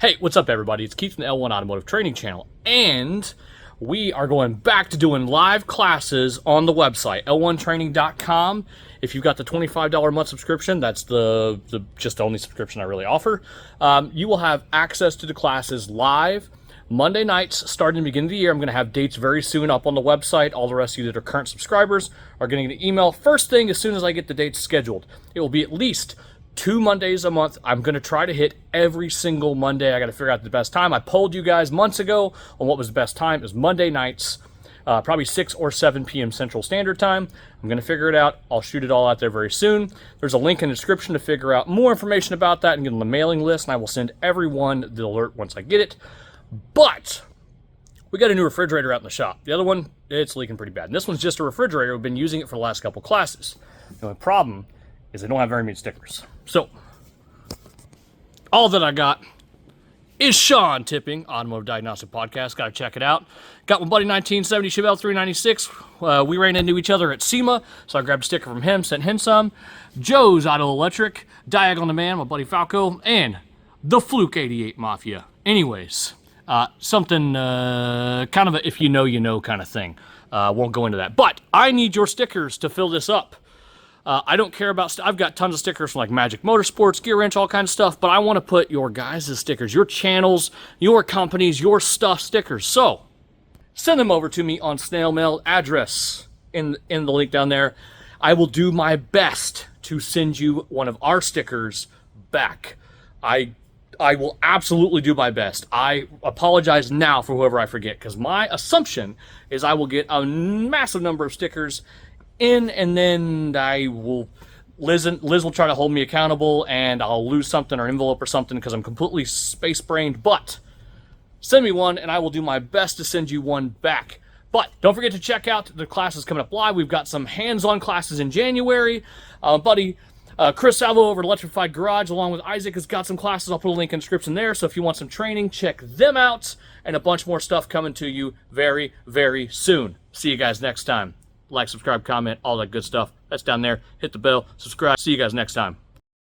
Hey, what's up everybody? It's Keith from the L1 Automotive Training Channel, and we are going back to doing live classes on the website, l1training.com. If you've got the $25 a month subscription, that's the only subscription I really offer. You will have access to the classes live Monday nights starting the beginning of the year. I'm going to have dates very soon up on the website. All the rest of you that are current subscribers are getting an email first thing as soon as I get the dates scheduled. It will be at least 2 Mondays a month. I'm going to try to hit every single Monday. I got to figure out the best time. I polled you guys months ago on what was the best time. It was Monday nights, probably 6 or 7 p.m. Central Standard Time. I'm going to figure it out. I'll shoot it all out there very soon. There's a link in the description to figure out more information about that and get on the mailing list, and I will send everyone the alert once I get it. But we got a new refrigerator out in the shop. The other one, it's leaking pretty bad. And this one's just a refrigerator. We've been using it for the last couple classes. The only problem is they don't have very many stickers. So, all that I got is Sean Tipping, Automotive Diagnostic Podcast. Got to check it out. Got my buddy 1970 Chevelle 396. We ran into each other at SEMA, so I grabbed a sticker from him, sent him some. Joe's Auto Electric, Diagonal the Man, my buddy Falco, and the Fluke 88 Mafia. Anyways, something kind of a if you know kind of thing. Won't go into that. But I need your stickers to fill this up. I don't care about I've got tons of stickers from like Magic Motorsports, Gear Wrench, all kinds of stuff, but I want to put your guys' stickers, your channels, your companies, your stuff stickers. So, send them over to me on snail mail address in the link down there. I will do my best to send you one of our stickers back. I will absolutely do my best. I apologize now for whoever I forget, because my assumption is I will get a massive number of stickers in, and then Liz will try to hold me accountable, and I'll lose something or envelope or something because I'm completely space brained. But send me one, and I will do my best to send you one back. But don't forget to check out the classes coming up live. We've got some hands-on classes in January. Buddy Chris Salvo over at Electrified Garage, along with Isaac, has got some classes. I'll put a link in the description there. So if you want some training, check them out, and a bunch more stuff coming to you very, very soon. See you guys next time. Like, subscribe, comment, all that good stuff. That's down there. Hit the bell, subscribe. See you guys next time.